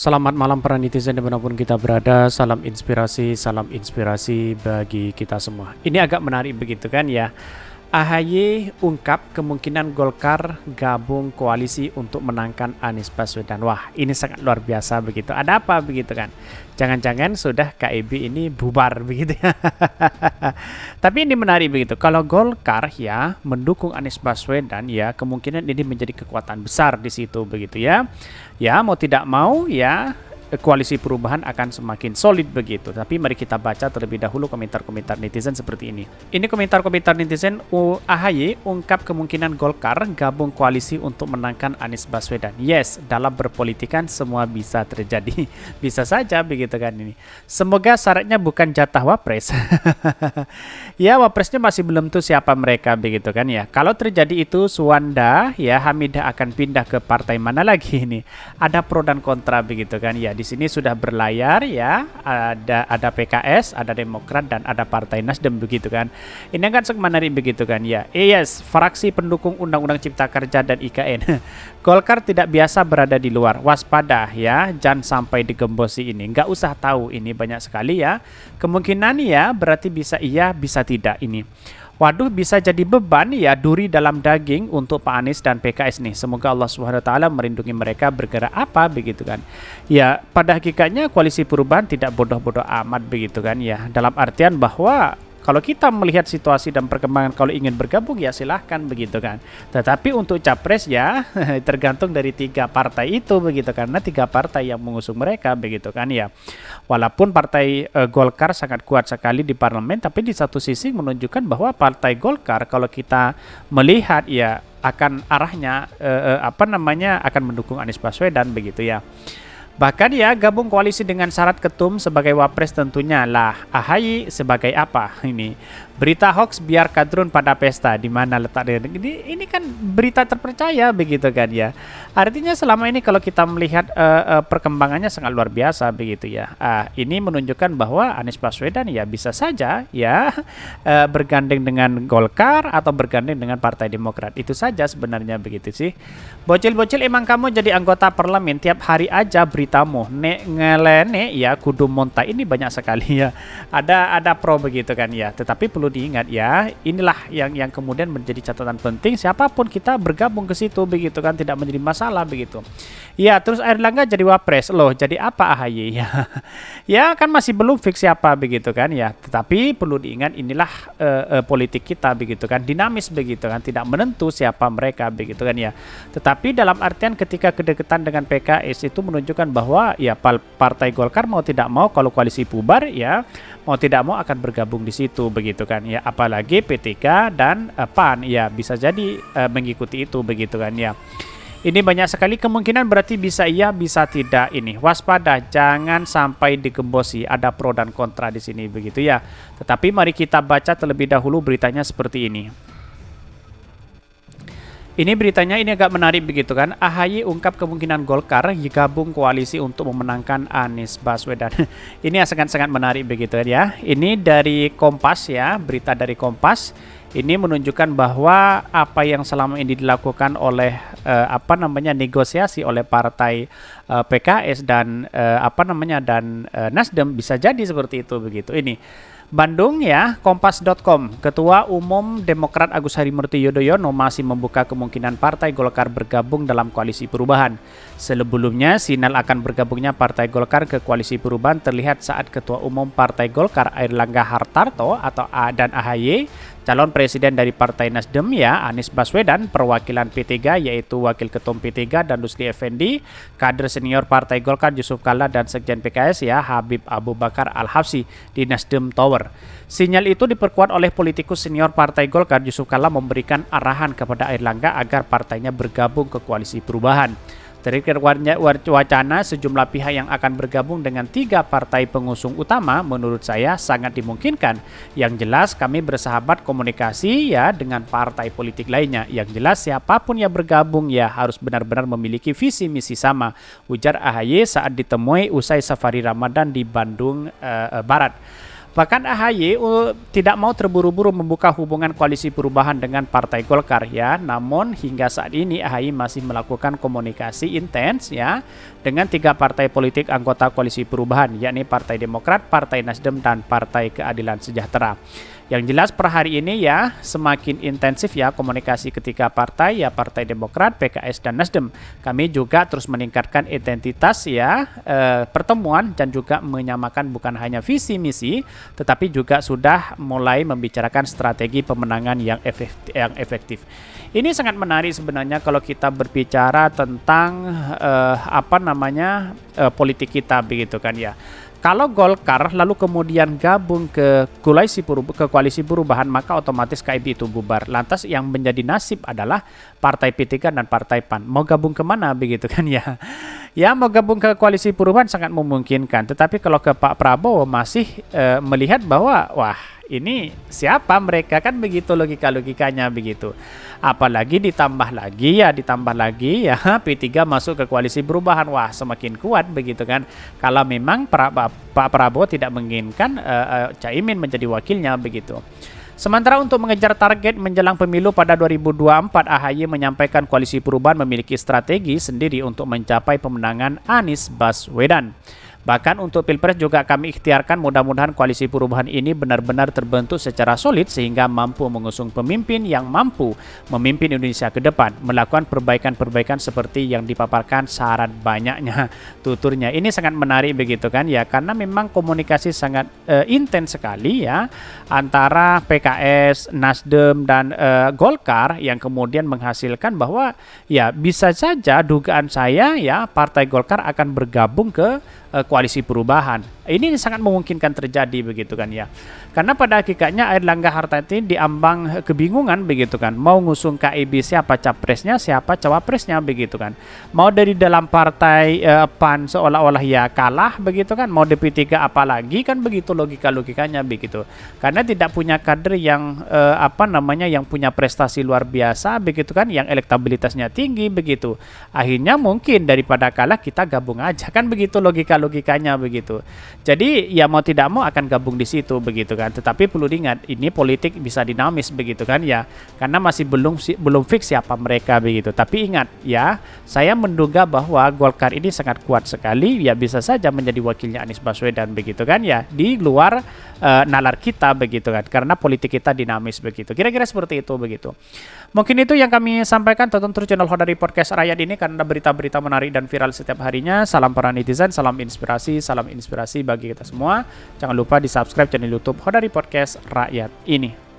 Selamat malam para netizen dimanapun kita berada. Salam inspirasi bagi kita semua. Ini agak menarik begitu kan ya. AHY ungkap kemungkinan Golkar gabung koalisi untuk menangkan Anies Baswedan. Wah, ini sangat luar biasa begitu. Ada apa begitu kan? Jangan-jangan sudah KIB ini bubar begitu ya. Tapi ini menarik begitu. Kalau Golkar ya mendukung Anies Baswedan ya, kemungkinan ini menjadi kekuatan besar di situ begitu ya. Ya, mau tidak mau ya koalisi perubahan akan semakin solid begitu. Tapi mari kita baca terlebih dahulu komentar-komentar netizen seperti ini. Ini komentar-komentar netizen. AHY ungkap kemungkinan Golkar gabung koalisi untuk menangkan Anies Baswedan. Yes, dalam berpolitik kan semua bisa terjadi. Bisa saja begitu kan ini. Semoga syaratnya bukan jatah wapres. Ya, wapresnya masih belum tuh siapa mereka begitu kan ya. Kalau terjadi itu Suwanda ya Hamidah akan pindah ke partai mana lagi ini. Ada pro dan kontra begitu kan ya. Di sini sudah berlayar ya, ada PKS, ada Demokrat dan ada Partai Nasdem begitu kan. Ini kan sangat menarik begitu kan ya. Yes, fraksi pendukung Undang-Undang Cipta Kerja dan IKN. Golkar tidak biasa berada di luar. Waspada ya, jangan sampai digembosi ini. Nggak usah tahu ini banyak sekali ya. Kemungkinan ya berarti bisa iya, bisa tidak ini. Waduh, bisa jadi beban ya duri dalam daging untuk Pak Anies dan PKS nih. Semoga Allah SWT melindungi mereka bergerak apa begitu kan. Ya, pada hakikatnya koalisi perubahan tidak bodoh-bodoh amat begitu kan ya. Dalam artian bahwa kalau kita melihat situasi dan perkembangan kalau ingin bergabung ya silahkan begitu kan. Tetapi untuk capres ya tergantung dari tiga partai itu begitu karena tiga partai yang mengusung mereka begitu kan ya. Walaupun partai Golkar sangat kuat sekali di parlemen, tapi di satu sisi menunjukkan bahwa partai Golkar kalau kita melihat ya akan arahnya akan mendukung Anies Baswedan begitu ya. Bahkan ya gabung koalisi dengan syarat ketum sebagai wapres tentunya lah. AHY sebagai apa ini? Berita hoax biar kadrun pada pesta. Di mana letaknya? Ini kan berita terpercaya begitu kan ya. Artinya selama ini kalau kita melihat perkembangannya sangat luar biasa begitu ya. Ini menunjukkan bahwa Anies Baswedan ya bisa saja ya bergandeng dengan Golkar atau bergandeng dengan Partai Demokrat. Itu saja sebenarnya begitu sih. Bocil-bocil emang kamu jadi anggota parlemen tiap hari aja beritamu. Nek ngelene ya kudu monta ini banyak sekali ya. Ada pro begitu kan ya. Tetapi perlu diingat ya, inilah yang kemudian menjadi catatan penting siapapun kita bergabung ke situ begitu kan tidak menjadi masalah begitu. Ya, terus Airlangga jadi wapres. Loh, jadi apa AHY ya? Ya kan masih belum fix siapa begitu kan ya. Tetapi perlu diingat inilah politik kita begitu kan, dinamis begitu kan, tidak menentu siapa mereka begitu kan ya. Tetapi dalam artian ketika kedekatan dengan PKS itu menunjukkan bahwa ya Partai Golkar mau tidak mau kalau koalisi bubar ya mau tidak mau akan bergabung di situ begitu kan ya, apalagi P3 dan PAN ya bisa jadi mengikuti itu begitu kan ya. Ini banyak sekali kemungkinan berarti bisa iya bisa tidak ini. Waspada jangan sampai digembosi, ada pro dan kontra di sini begitu ya. Tetapi mari kita baca terlebih dahulu beritanya seperti ini. Ini beritanya ini agak menarik begitu kan. AHY ungkap kemungkinan Golkar gabung koalisi untuk memenangkan Anies Baswedan. Ini sangat-sangat menarik begitu kan ya. Ini dari Kompas ya, berita dari Kompas. Ini menunjukkan bahwa apa yang selama ini dilakukan oleh negosiasi oleh partai PKS dan Nasdem bisa jadi seperti itu begitu. Ini Bandung ya, kompas.com. Ketua Umum Demokrat Agus Harimurti Yudhoyono masih membuka kemungkinan Partai Golkar bergabung dalam koalisi perubahan. Sebelumnya, sinyal akan bergabungnya Partai Golkar ke koalisi perubahan terlihat saat Ketua Umum Partai Golkar Airlangga Hartarto atau dan AHY, calon presiden dari Partai Nasdem ya, Anies Baswedan, perwakilan P3 yaitu Wakil Ketum P3 dan Rusli Effendi, kader senior Partai Golkar Yusuf Kalla dan Sekjen PKS ya Habib Abu Bakar Al-Habsyi di Nasdem Tower. Sinyal itu diperkuat oleh politikus senior Partai Golkar Yusuf Kalla memberikan arahan kepada Airlangga agar partainya bergabung ke koalisi perubahan. Terkait wacana sejumlah pihak yang akan bergabung dengan tiga partai pengusung utama menurut saya sangat dimungkinkan. Yang jelas kami bersahabat komunikasi ya dengan partai politik lainnya. Yang jelas siapapun yang bergabung ya harus benar-benar memiliki visi misi sama, ujar AHY saat ditemui usai safari Ramadan di Bandung Barat. Bahkan AHY tidak mau terburu-buru membuka hubungan koalisi perubahan dengan Partai Golkar ya. Namun hingga saat ini AHY masih melakukan komunikasi intens ya dengan 3 partai politik anggota Koalisi Perubahan, yakni Partai Demokrat, Partai Nasdem, dan Partai Keadilan Sejahtera. Yang jelas per hari ini ya semakin intensif ya komunikasi ketiga partai, ya Partai Demokrat, PKS, dan Nasdem. Kami juga terus meningkatkan identitas ya pertemuan dan juga menyamakan bukan hanya visi misi, tetapi juga sudah mulai membicarakan strategi pemenangan yang efektif. Ini sangat menarik sebenarnya kalau kita berbicara tentang politik kita begitu kan ya. Kalau Golkar lalu kemudian gabung ke Koalisi Perubahan, maka otomatis KIB itu bubar. Lantas yang menjadi nasib adalah Partai P3 dan Partai PAN. Mau gabung kemana begitu kan ya? Ya mau gabung ke Koalisi Perubahan sangat memungkinkan. Tetapi kalau ke Pak Prabowo masih melihat bahwa wah ini siapa mereka, kan begitu logikanya begitu. Apalagi ditambah lagi ya P3 masuk ke Koalisi Perubahan, wah semakin kuat begitu kan. Kalau memang Pak Prabowo tidak menginginkan Caimin menjadi wakilnya begitu. Sementara untuk mengejar target menjelang pemilu pada 2024, AHY menyampaikan Koalisi Perubahan memiliki strategi sendiri untuk mencapai pemenangan Anies Baswedan. Bahkan untuk Pilpres juga kami ikhtiarkan, mudah-mudahan Koalisi Perubahan ini benar-benar terbentuk secara solid sehingga mampu mengusung pemimpin yang mampu memimpin Indonesia ke depan, melakukan perbaikan-perbaikan seperti yang dipaparkan syarat banyaknya tuturnya. Ini sangat menarik begitu kan ya, karena memang komunikasi sangat intens sekali ya antara PKS, Nasdem, dan Golkar yang kemudian menghasilkan bahwa ya bisa saja dugaan saya ya Partai Golkar akan bergabung ke Koalisi Perubahan. Ini sangat memungkinkan terjadi begitu kan ya. Karena pada hakikatnya Airlangga Hartarti diambang kebingungan begitu kan. Mau ngusung KIB siapa capresnya, siapa cawapresnya begitu kan. Mau dari dalam partai PAN seolah-olah ya kalah begitu kan. Mau P3 apalagi kan begitu logikanya begitu. Karena tidak punya kader yang yang punya prestasi luar biasa begitu kan, yang elektabilitasnya tinggi begitu. Akhirnya mungkin daripada kalah kita gabung aja kan begitu logikanya begitu. Jadi ya mau tidak mau akan gabung di situ begitu kan. Tetapi perlu diingat ini politik bisa dinamis begitu kan ya. Karena masih belum fix siapa mereka begitu. Tapi ingat ya, saya menduga bahwa Golkar ini sangat kuat sekali, ya bisa saja menjadi wakilnya Anies Baswedan begitu kan ya, di luar nalar kita begitu kan. Karena politik kita dinamis begitu. Kira-kira seperti itu begitu. Mungkin itu yang kami sampaikan. Tonton terus channel Hodari Podcast Rakyat ini karena berita-berita menarik dan viral setiap harinya. Salam para netizen, salam inspirasi bagi kita semua. Jangan lupa di subscribe channel YouTube Hodari Podcast Rakyat ini.